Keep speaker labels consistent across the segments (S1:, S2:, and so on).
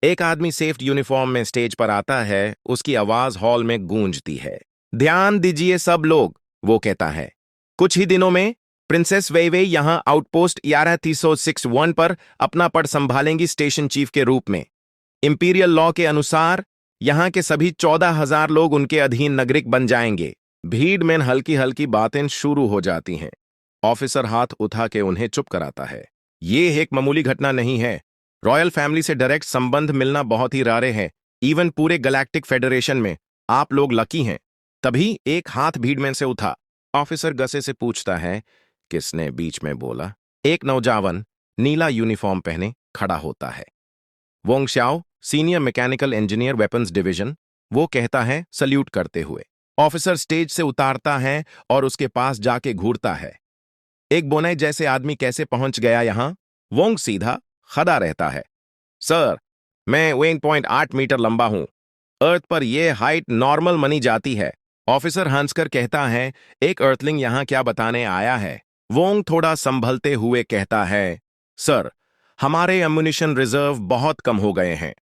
S1: एक आदमी सेफ्ट यूनिफॉर्म में स्टेज पर आता है, उसकी आवाज हॉल में गूंजती है। ध्यान दीजिए सब लोग, वो कहता है। कुछ ही दिनों में प्रिंसेस वेइवेई यहां आउटपोस्ट 11361 पर अपना पद संभालेंगी स्टेशन चीफ के रूप में। इंपीरियल लॉ के अनुसार यहां के सभी 14,000 लोग उनके अधीन नागरिक बन जाएंगे। भीड़ में हल्की हल्की बातें शुरू हो जाती हैं। ऑफिसर हाथ उठा के उन्हें चुप कराता है। ये एक मामूली घटना नहीं है। रॉयल फैमिली से डायरेक्ट संबंध मिलना बहुत ही रारे है, इवन पूरे गैलेक्टिक फेडरेशन में। आप लोग लकी हैं। तभी एक हाथ भीड़ में से उठा। ऑफिसर गसे से पूछता है, किसने बीच में बोला? एक नौजवान नीला यूनिफॉर्म पहने खड़ा होता है। Wong Xiao, senior mechanical engineer weapons division, वो कहता है सल्यूट करते हुए। ऑफिसर स्टेज से उतारता है और उसके पास जाके घूरता है। एक बोने जैसे आदमी कैसे पहुंच गया यहां? वोंग सीधा खड़ा रहता है। सर, मैं 1.8 मीटर लंबा हूं। अर्थ पर यह हाइट नॉर्मल मानी जाती है। ऑफिसर हंसकर कहता है, एक अर्थलिंग यहां क्या बताने आया है? वोंग थोड़ा संभलते हुए कहता है, सर, हमारे एम्युनिशन रिजर्व बहुत कम हो गए हैं।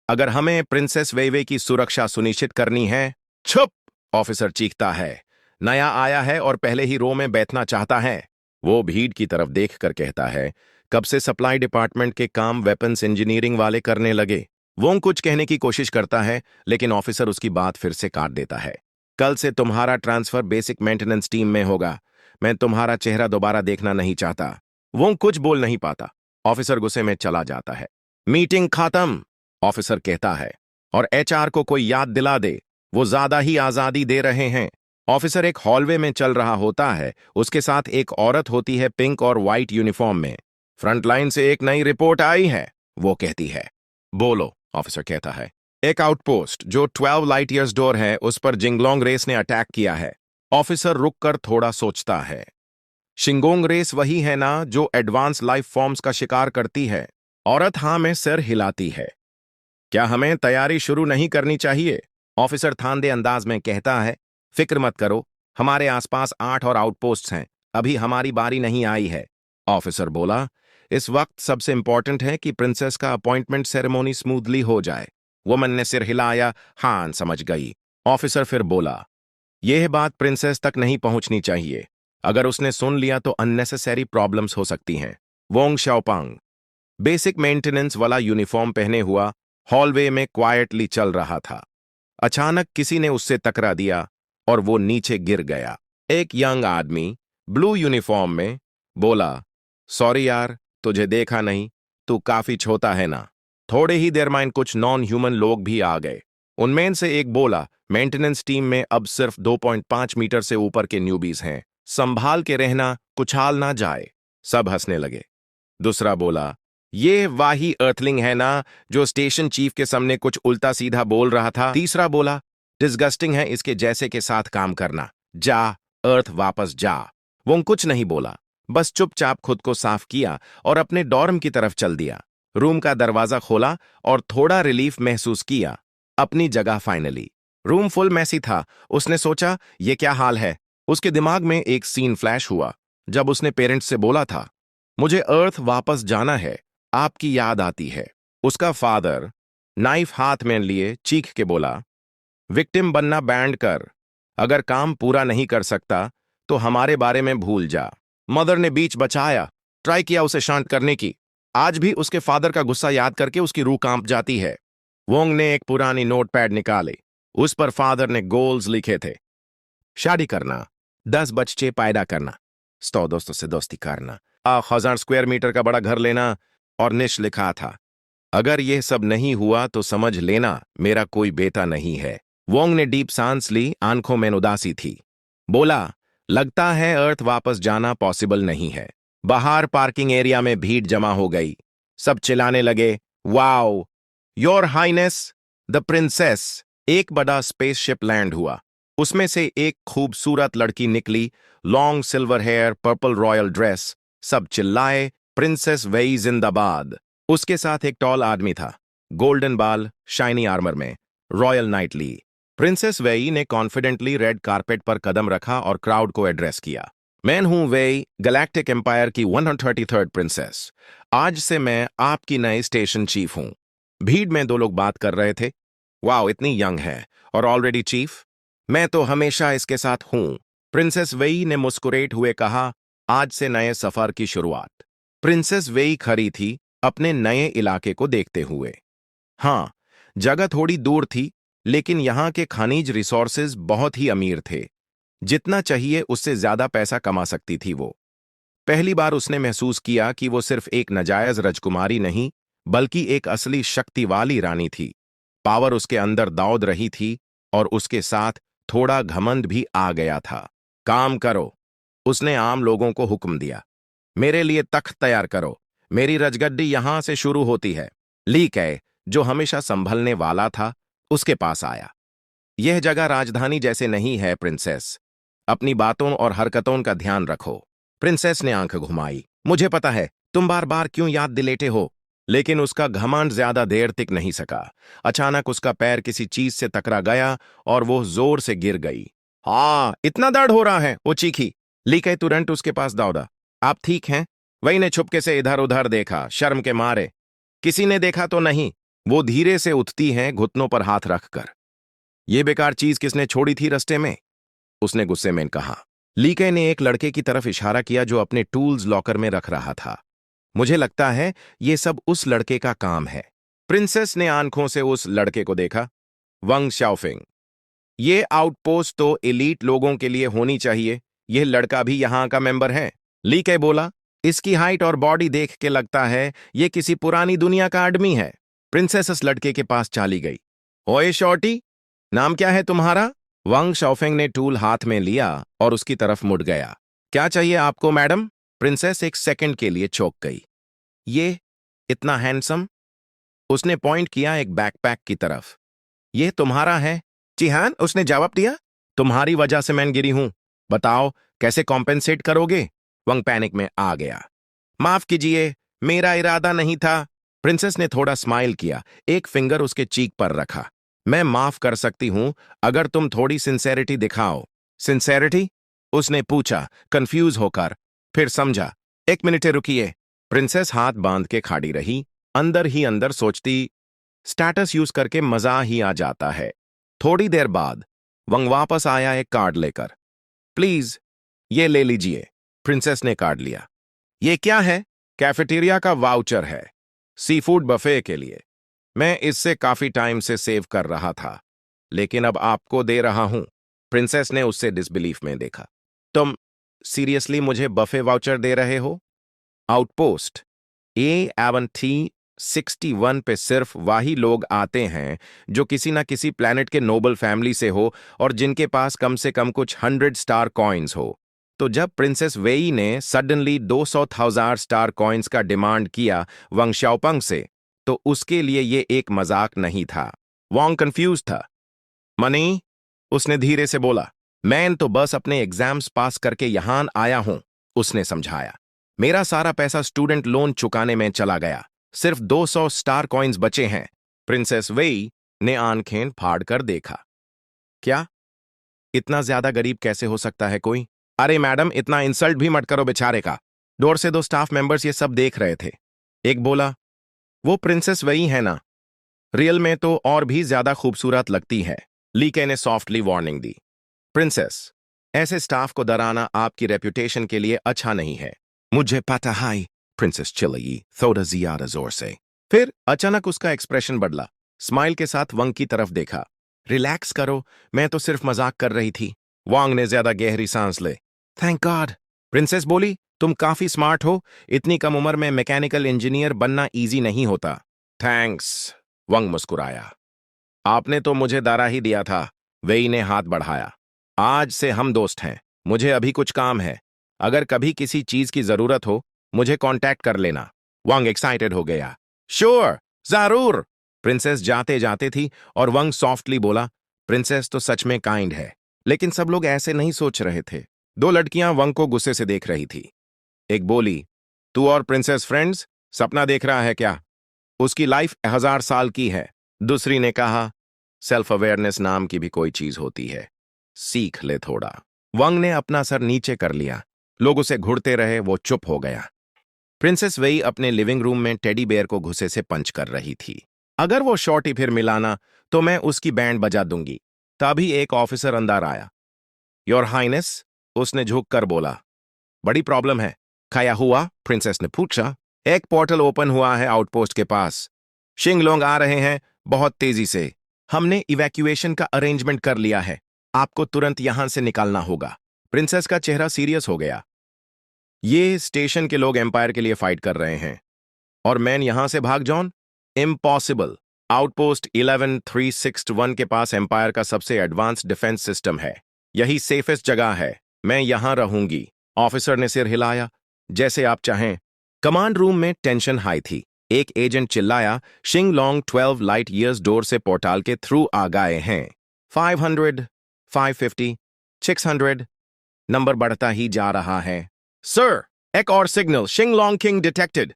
S1: अगर हमें प्रिंसेस वेइवेई की सुरक्षा सुनिश्चित करनी है। चुप! ऑफिसर चीखता है। नया आया है और पहले ही रो में बैठना चाहता है। वो भीड़ की तरफ देखकर कहता है, कब से सप्लाई डिपार्टमेंट के काम वेपन्स इंजीनियरिंग वाले करने लगे? वो कुछ कहने की कोशिश करता है, लेकिन ऑफिसर उसकी बात फिर से काट देता है। कल से तुम्हारा ट्रांसफर बेसिक मेंटेनेंस टीम में होगा। मैं तुम्हारा चेहरा दोबारा देखना नहीं चाहता। वो कुछ बोल नहीं पाता। ऑफिसर गुस्से में चला जाता है। मीटिंग खत्म, ऑफिसर कहता है। और एचआर को कोई याद दिला दे, वो ज्यादा ही आजादी दे रहे हैं। ऑफिसर एक हॉलवे में चल रहा होता है। उसके साथ एक औरत होती है पिंक और व्हाइट यूनिफॉर्म में। फ्रंटलाइन से एक नई रिपोर्ट आई है, वो कहती है। बोलो, ऑफिसर कहता है। एक आउटपोस्ट जो 12 लाइट ईयर्स डोर है, उस पर जिंगलोंग रेस ने अटैक किया है। ऑफिसर रुककर थोड़ा सोचता है। शिंगोंग रेस वही है ना जो एडवांस लाइफ फॉर्म्स का शिकार करती है? औरत हाँ में सिर हिलाती है। क्या हमें तैयारी शुरू नहीं करनी चाहिए? ऑफिसर थांदे अंदाज में कहता है। फिक्र मत करो, हमारे आसपास 8 और आउटपोस्ट्स हैं। अभी हमारी बारी नहीं आई है। ऑफिसर बोला, इस वक्त सबसे इंपॉर्टेंट है कि प्रिंसेस का अपॉइंटमेंट सेरेमोनी स्मूथली हो जाए। वुमन ने सिर हिलाया। हाँ, समझ गई। ऑफिसर फिर बोला, यह बात प्रिंसेस तक नहीं पहुंचनी चाहिए। अगर उसने सुन लिया तो अननेसेसरी प्रॉब्लम्स हो सकती हैं। वोंग शाओपांग बेसिक मेंटेनेंस वाला यूनिफॉर्म पहने हुआ हॉलवे में क्वाइटली चल रहा था। अचानक किसी ने उससे टकरा दिया और वो नीचे गिर गया। एक यंग आदमी ब्लू यूनिफॉर्म में बोला, सॉरी यार, तुझे देखा नहीं, तू काफी छोटा है ना। थोड़े ही देर में कुछ नॉन ह्यूमन लोग भी आ गए। उनमें से एक बोला, मेंटेनेंस टीम में अब सिर्फ 2.5 मीटर से ऊपर के न्यूबीज हैं, संभाल के रहना, कुछाल ना जाए। सब हंसने लगे। दूसरा बोला, ये वाही अर्थलिंग है ना जो स्टेशन चीफ के सामने कुछ उल्टा सीधा बोल रहा था। तीसरा बोला, डिस्गस्टिंग है इसके जैसे के साथ काम करना। जा, अर्थ वापस जा। वो कुछ नहीं बोला, बस चुपचाप खुद को साफ किया और अपने डॉर्म की तरफ चल दिया। रूम का दरवाजा खोला और थोड़ा रिलीफ महसूस किया। अपनी जगह फाइनली। रूम फुल मैसी था। उसने सोचा, ये क्या हाल है? उसके दिमाग में एक सीन फ्लैश हुआ जब उसने पेरेंट्स से बोला था, मुझे अर्थ वापस जाना है, आपकी याद आती है। उसका फादर नाइफ हाथ में लिए चीख के बोला, विक्टिम बनना बैंड कर। अगर काम पूरा नहीं कर सकता तो हमारे बारे में भूल जा। मदर ने बीच बचाया, ट्राई किया उसे शांत करने की। आज भी उसके फादर का गुस्सा याद करके उसकी रूह कांप जाती है। वोंग ने एक पुरानी नोटपैड निकाली। उस पर फादर ने गोल्स लिखे थे। शादी करना, 10 बच्चे पैदा करना, 100 दोस्तों से दोस्ती करना, 1000 स्क्वायर मीटर का बड़ा घर लेना और निश लिखा था। अगर यह सब नहीं हुआ तो समझ लेना मेरा कोई बेटा नहीं है। वोंग ने डीप सांस ली, आंखों में उदासी थी। बोला, लगता है अर्थ वापस जाना पॉसिबल नहीं है। बाहर पार्किंग एरिया में भीड़ जमा हो गई। सब चिल्लाने लगे, wow, your highness the princess. एक बड़ा स्पेसशिप लैंड हुआ। उसमें से एक खूबसूरत लड़की निकली, long silver hair, purple royal dress. सब चिल्लाए, प्रिंसेस वेई जिंदाबाद। उसके साथ एक टॉल आदमी था, गोल्डन बाल, शाइनी आर्मर में, रॉयल नाइटली। प्रिंसेस वेई ने कॉन्फिडेंटली रेड कारपेट पर कदम रखा और क्राउड को एड्रेस किया। मैं हूं वेई, गैलेक्टिक एम्पायर की 133rd प्रिंसेस। आज से मैं आपकी नई स्टेशन चीफ हूं। भीड़ में दो लोग बात कर रहे थे। वाओ, इतनी यंग है और ऑलरेडी चीफ। मैं तो हमेशा इसके साथ हूं। प्रिंसेस वेई ने मुस्कुराते हुए कहा, आज से नए सफर की शुरुआत। प्रिंसेस वेई खड़ी थी अपने नए इलाके को देखते हुए। हाँ, जगह थोड़ी दूर थी, लेकिन यहाँ के खनिज रिसोर्सेज बहुत ही अमीर थे। जितना चाहिए उससे ज्यादा पैसा कमा सकती थी वो। पहली बार उसने महसूस किया कि वो सिर्फ एक नाजायज राजकुमारी नहीं, बल्कि एक असली शक्ति वाली रानी थी। पावर उसके अंदर दौड़ रही थी और उसके साथ थोड़ा घमंड भी आ गया था। काम करो, उसने आम लोगों को हुक्म दिया। मेरे लिए तख्त तैयार करो, मेरी रजगड्डी यहां से शुरू होती है। ली कै, जो हमेशा संभलने वाला था, उसके पास आया। यह जगह राजधानी जैसे नहीं है प्रिंसेस। अपनी बातों और हरकतों का ध्यान रखो। प्रिंसेस ने आंख घुमाई। मुझे पता है, तुम बार बार क्यों याद दिलाते हो। लेकिन उसका घमंड ज्यादा देर टिक नहीं सका। अचानक उसका पैर किसी चीज से टकरा गया और वो जोर से गिर गई। हाँ, इतना दर्द हो रहा है, वो चीखी। ली कै तुरंत उसके पास दौड़ा। आप ठीक हैं? वही ने छुपके से इधर उधर देखा, शर्म के मारे। किसी ने देखा तो नहीं। वो धीरे से उठती हैं, घुटनों पर हाथ रखकर। ये बेकार चीज किसने छोड़ी थी रास्ते में? उसने गुस्से में कहा। लीके ने एक लड़के की तरफ इशारा किया जो अपने टूल्स लॉकर में रख रहा था। मुझे लगता है ये सब उस लड़के का काम है। प्रिंसेस ने आंखों से उस लड़के को देखा। वंग शाओफिंग। ये आउटपोस्ट तो एलीट लोगों के लिए होनी चाहिए। यह लड़का भी यहां का मेंबर है। लीके बोला, इसकी हाइट और बॉडी देख के लगता है ये किसी पुरानी दुनिया का आदमी है। प्रिंसेस उस लड़के के पास चली गई। ओए शॉर्टी, नाम क्या है तुम्हारा? वंग शाओफिंग ने टूल हाथ में लिया और उसकी तरफ मुड़ गया। क्या चाहिए आपको मैडम? प्रिंसेस एक सेकंड के लिए चौंक गई। ये इतना हैंडसम? उसने पॉइंट किया एक बैकपैक की तरफ। ये तुम्हारा है? जी हाँ, उसने जवाब दिया। तुम्हारी वजह से मैं गिरी हूं। बताओ कैसे कॉम्पेंसेट करोगे? वंग पैनिक में आ गया। माफ कीजिए, मेरा इरादा नहीं था। प्रिंसेस ने थोड़ा स्माइल किया, एक फिंगर उसके चीक पर रखा। मैं माफ कर सकती हूं अगर तुम थोड़ी सिंसेरिटी दिखाओ। सिंसेरिटी? उसने पूछा कंफ्यूज होकर, फिर समझा। एक मिनट रुकिए। प्रिंसेस हाथ बांध के खड़ी रही, अंदर ही अंदर सोचती, स्टेटस यूज करके मजा ही आ जाता है। थोड़ी देर बाद वंग वापस आया एक कार्ड लेकर। प्लीज, ये ले लीजिए। प्रिंसेस ने कार्ड लिया। ये क्या है? कैफेटेरिया का वाउचर है, सी फूड बफे के लिए। मैं इससे काफी टाइम से सेव कर रहा था, लेकिन अब आपको दे रहा हूं। प्रिंसेस ने उससे डिसबिलीफ में देखा। तुम सीरियसली मुझे बफे वाउचर दे रहे हो? आउटपोस्ट A-71 पे सिर्फ वही लोग आते हैं जो किसी ना किसी प्लैनेट के नोबल फैमिली से हो और जिनके पास कम से कम कुछ 100 स्टार कॉइन्स हो। तो जब प्रिंसेस वेई ने सडनली 200,000 स्टार कॉइन्स का डिमांड किया वंग शाओपंग से, तो उसके लिए ये एक मजाक नहीं था। वॉन्ग कंफ्यूज था। मनी, उसने धीरे से बोला, मैं तो बस अपने एग्जाम्स पास करके यहां आया हूं। उसने समझाया, मेरा सारा पैसा स्टूडेंट लोन चुकाने में चला गया। सिर्फ 200 स्टार कॉइन्स बचे हैं। प्रिंसेस वेई ने आंखें फाड़ कर देखा। क्या? इतना ज्यादा गरीब कैसे हो सकता है कोई? अरे मैडम, इतना इंसल्ट भी मत करो बेचारे का। डोर से दो स्टाफ मेंबर्स ये सब देख रहे थे। एक बोला, वो प्रिंसेस वेई है ना? रियल में तो और भी ज्यादा खूबसूरत लगती है। लीके ने सॉफ्टली वार्निंग दी। प्रिंसेस, ऐसे स्टाफ को डराना आपकी रेपुटेशन के लिए अच्छा नहीं है। मुझे पता है। प्रिंसेस चिल्लाई थोड़ा ज्यादा जोर से। फिर अचानक उसका एक्सप्रेशन बदला। स्माइल के साथ वंग की तरफ देखा। रिलैक्स करो, मैं तो सिर्फ मजाक कर रही थी। वांग ने ज्यादा गहरी सांस ले। Thank God. प्रिंसेस बोली, तुम काफी स्मार्ट हो। इतनी कम उम्र में मैकेनिकल इंजीनियर बनना इजी नहीं होता। थैंक्स। वंग मुस्कुराया। आपने तो मुझे डरा ही दिया था। वेई ने हाथ बढ़ाया। आज से हम दोस्त हैं। मुझे अभी कुछ काम है। अगर कभी किसी चीज की जरूरत हो, मुझे कांटेक्ट कर लेना। वंग एक्साइटेड हो गया। श्योर, जरूर। प्रिंसेस जाते जाते थी और वंग सॉफ्टली बोला, प्रिंसेस तो सच में काइंड है। लेकिन सब लोग ऐसे नहीं सोच रहे थे। दो लड़कियां वंग को गुस्से से देख रही थी। एक बोली, तू और प्रिंसेस फ्रेंड्स सपना देख रहा है क्या? उसकी लाइफ 1000 साल की है। दूसरी ने कहा, सेल्फ अवेयरनेस नाम की भी कोई चीज होती है, सीख ले थोड़ा। वंग ने अपना सर नीचे कर लिया। लोग उसे घूरते रहे, वो चुप हो गया। प्रिंसेस वेई अपने लिविंग रूम में टेडी बेयर को घुसे से पंच कर रही थी। अगर वो शॉर्टी फिर मिलाना तो मैं उसकी बैंड बजा दूंगी। तभी एक ऑफिसर अंदर आया। योर हाइनेस, उसने झुक कर बोला। बड़ी प्रॉब्लम है। खाया हुआ? प्रिंसेस ने पूछा। एक पोर्टल ओपन हुआ है आउटपोस्ट के पास। शिंगलोंग आ रहे हैं बहुत तेजी से। हमने इवैक्यूएशन का अरेंजमेंट कर लिया है। आपको तुरंत यहां से निकालना होगा। प्रिंसेस का चेहरा सीरियस हो गया। ये स्टेशन के लोग एम्पायर के लिए फाइट कर रहे हैं और मैं यहां से भाग जाऊं? इम्पॉसिबल। आउटपोस्ट 11361 के पास एम्पायर का सबसे एडवांस डिफेंस सिस्टम है। यही सेफेस्ट जगह है। मैं यहां रहूंगी। ऑफिसर ने सिर हिलाया। जैसे आप चाहें। कमांड रूम में टेंशन हाई थी। एक एजेंट चिल्लाया, शिंगलोंग 12 लाइट ईयर्स डोर से पोर्टल के थ्रू आ गए हैं। 500, 550, 600। नंबर बढ़ता ही जा रहा है। सर, एक और सिग्नल, शिंगलोंग किंग डिटेक्टेड।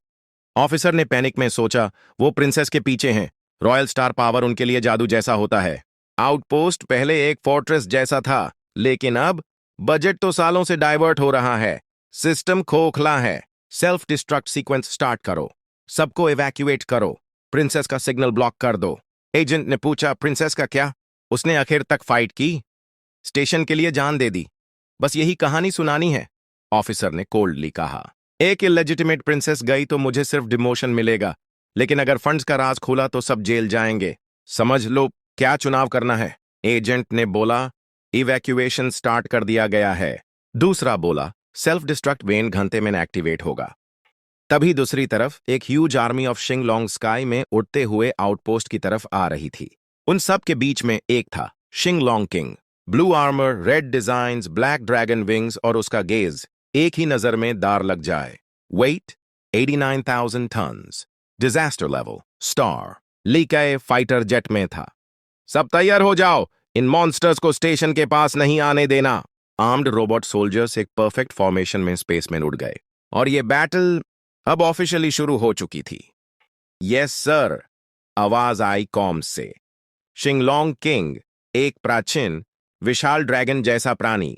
S1: ऑफिसर ने पैनिक में सोचा, वो प्रिंसेस के पीछे हैं। रॉयल स्टार पावर उनके लिए जादू जैसा होता है। आउटपोस्ट पहले एक फोर्ट्रेस जैसा था, लेकिन अब बजट तो सालों से डाइवर्ट हो रहा है। सिस्टम खोखला है। सेल्फ डिस्ट्रक्ट सीक्वेंस स्टार्ट करो। सबको इवैक्यूएट करो। प्रिंसेस का सिग्नल ब्लॉक कर दो। एजेंट ने पूछा, प्रिंसेस का क्या? उसने आखिर तक फाइट की, स्टेशन के लिए जान दे दी। बस यही कहानी सुनानी है, ऑफिसर ने कोल्डली कहा। एक इलेजिटिमेट प्रिंसेस गई तो मुझे सिर्फ डिमोशन मिलेगा, लेकिन अगर फंड्स का राज खुला तो सब जेल जाएंगे। समझ लो क्या चुनाव करना है। एजेंट ने बोला, इवैक्यूएशन स्टार्ट कर दिया गया है। दूसरा बोला, सेल्फ डिस्ट्रक्ट वेन घंटे में एक्टिवेट होगा। तभी दूसरी तरफ एक ह्यूज आर्मी ऑफ शिंगलोंग स्काई में उड़ते हुए आउटपोस्ट की तरफ आ रही थी। उन सब के बीच में एक था, Xinglong king. Blue armour, red designs, black dragon wings और उसका गेज एक ही नजर में दार लग जाए। Weight 89,000 tons. Disaster level star. लीकाए फाइटर जेट में था। सब तैयार हो जाओ, इन मॉन्स्टर्स को स्टेशन के पास नहीं आने देना। आर्म्ड रोबोट सोल्जर्स एक परफेक्ट फॉर्मेशन में स्पेस में उड़ गए और ये बैटल अब ऑफिशियली शुरू हो चुकी थी। यस सर, आवाज आई कॉम्स से। शिंगलोंग किंग, एक प्राचीन विशाल ड्रैगन जैसा प्राणी,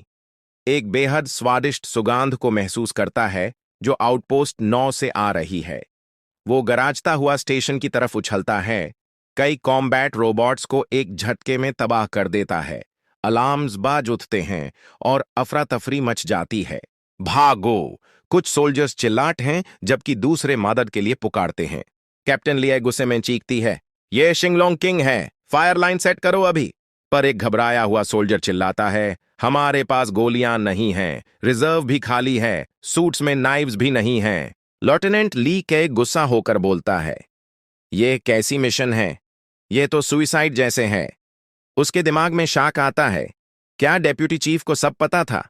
S1: एक बेहद स्वादिष्ट सुगंध को महसूस करता है जो आउटपोस्ट 9 से आ रही है। वो गराजता हुआ स्टेशन की तरफ उछलता है। कई कॉम्बैट रोबोट्स को एक झटके में तबाह कर देता है। अलार्म्स बाज उठते हैं और अफरा तफरी मच जाती है। भागो! कुछ सोल्जर्स चिल्लाते हैं जबकि दूसरे मदद के लिए पुकारते हैं। कैप्टन लिया गुस्से में चीखती है, ये शिंगलोंग किंग है, फायर लाइन सेट करो अभी। पर एक घबराया हुआ सोल्जर चिल्लाता है, हमारे पास गोलियां नहीं हैं, रिजर्व भी खाली है, सूट्स में नाइव्स भी नहीं हैं। लेफ्टिनेंट ली के गुस्सा होकर बोलता है, ये कैसी मिशन है? ये तो सुइसाइड जैसे है। उसके दिमाग में शाक आता है। क्या डेप्यूटी चीफ को सब पता था?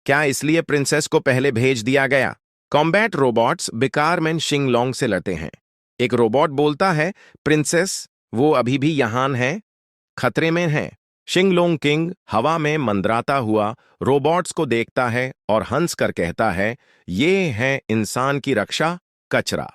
S1: क्या इसलिए प्रिंसेस को पहले भेज दिया गया? कॉम्बैट रोबोट्स बिकारमैन शिंगलोंग से लड़ते हैं। एक रोबोट बोलता है, प्रिंसेस वो अभी भी यहां है, खतरे में है। शिंगलोंग किंग हवा में मंडराता हुआ रोबोट्स को देखता है और हंस कर कहता है, ये है इंसान की रक्षा, कचरा।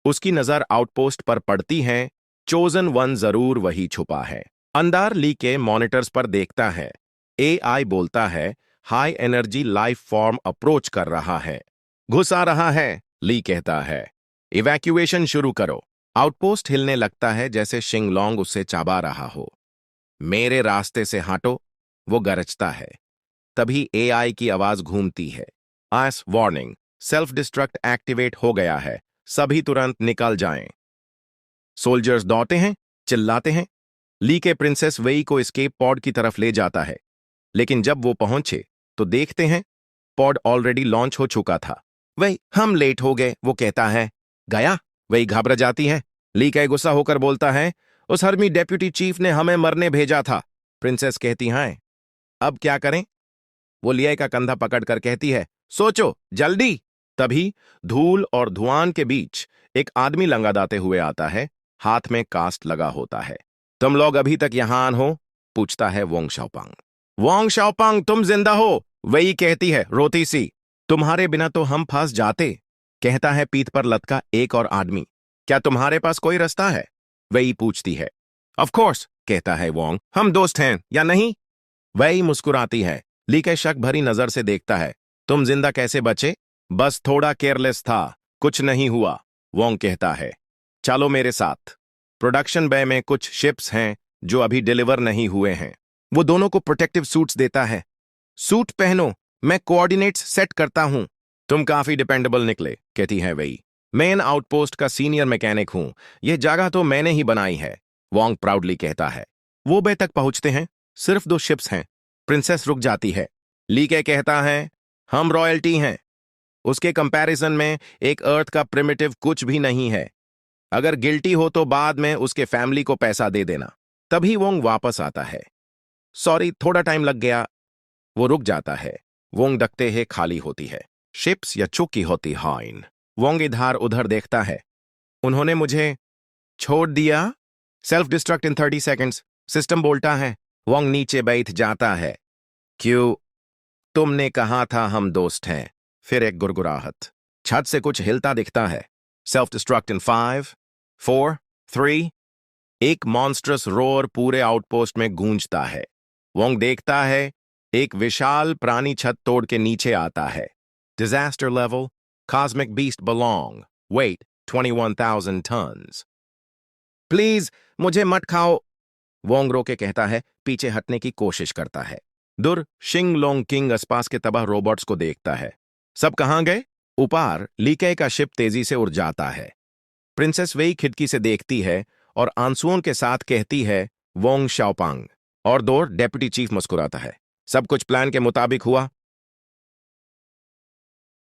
S1: उसकी नजर आउटपोस्ट पर पड़ती है। चोजन वन जरूर वही छुपा है। अंदार ली के मॉनिटर्स पर देखता है। एआई बोलता है, high energy life form approach कर रहा है। घुस आ रहा है, ली कहता है। इवैक्यूएशन शुरू करो। आउटपोस्ट हिलने लगता है जैसे शिंगलोंग उसे चाबा रहा हो। मेरे रास्ते से हटो, वो गरजता है। तभी एआई की आवाज घूमती है। आस वार्निंग, सेल्फ डिस्ट्रक्ट एक्टिवेट हो गया है, सभी तुरंत निकल जाएं। सोल्जर्स दौड़ते हैं, चिल्लाते हैं। ली के प्रिंसेस वेई को एस्केप पॉड की तरफ ले जाता है, लेकिन जब वो पहुंचे तो देखते हैं पॉड ऑलरेडी लॉन्च हो चुका था। वही हम लेट हो गए, वो कहता है। गया? वही घबरा जाती है। ली का गुस्सा होकर बोलता है, उस हर्मी डेप्यूटी चीफ ने हमें मरने भेजा था। प्रिंसेस कहती है, अब क्या करें? वो लिया का कंधा पकड़कर कहती है, सोचो जल्दी। तभी धूल और धुआं के बीच एक आदमी लंगादाते हुए आता है, हाथ में कास्ट लगा होता है। तुम लोग अभी तक यहां हो? पूछता है वोंग शाओपांग। वोंग शाओपांग, तुम जिंदा हो? वही कहती है रोती सी। तुम्हारे बिना तो हम फंस जाते, कहता है पीठ पर लटका एक और आदमी। क्या तुम्हारे पास कोई रास्ता है? वही पूछती है। ऑफ कोर्स, कहता है वोंग, हम दोस्त हैं या नहीं? वही मुस्कुराती है। ली के शक भरी नजर से देखता है। तुम जिंदा कैसे बचे? बस थोड़ा केयरलेस था, कुछ नहीं हुआ, वोंग कहता है। चलो मेरे साथ। प्रोडक्शन बे में कुछ शिप्स हैं जो अभी डिलीवर नहीं हुए हैं। वो दोनों को प्रोटेक्टिव सूट्स देता है। सूट पहनो, मैं कोऑर्डिनेट्स सेट करता हूं। तुम काफी डिपेंडेबल निकले, कहती है वही। मेन आउटपोस्ट का सीनियर मैकेनिक हूं, यह जगह तो मैंने ही बनाई है, वोंग प्राउडली कहता है। वो बे तक पहुंचते हैं, सिर्फ 2 शिप्स हैं। प्रिंसेस रुक जाती है। ली के कहता है, हम रॉयल्टी हैं। उसके कंपैरिजन में एक अर्थ का प्रिमिटिव कुछ भी नहीं है। अगर गिल्टी हो तो बाद में उसके फैमिली को पैसा दे देना। तभी वोंग वापस आता है। सॉरी, थोड़ा टाइम लग गया। वो रुक जाता है। वोंग देखते है खाली होती है। शिप्स या चुकी होती हाइन। वोंग इधर उधर देखता है। उन्होंने मुझे छोड़ दिया। सेल्फ डिस्ट्रक्ट इन 30 सेकेंड्स, सिस्टम बोलता है। वोंग नीचे बैठ जाता है। क्यों? तुमने कहा था हम दोस्त हैं। फिर एक गुरगुराहट। छत से कुछ हिलता दिखता है। सेल्फ डिस्ट्रक्ट इन 5, 4, 3। एक मॉन्स्ट्रस रोर पूरे आउटपोस्ट में गूंजता है। वोंग देखता है, एक विशाल प्राणी छत तोड़ के नीचे आता है। Disaster level, cosmic beast belong, weight 21,000 tons. Please मुझे मत खाओ, वोंग रो के कहता है। पीछे हटने की कोशिश करता है। दुर शिंग लोंग किंग आसपास के तबाह रोबोट्स को देखता है। सब कहां गए? ऊपर लीके का शिप तेजी से उड़ जाता है। प्रिंसेस वेई खिड़की से देखती है और आंसुओं के साथ कहती है, वोंग शाओपांग। और 2 डेप्यूटी चीफ मुस्कुराता है। सब कुछ प्लान के मुताबिक हुआ।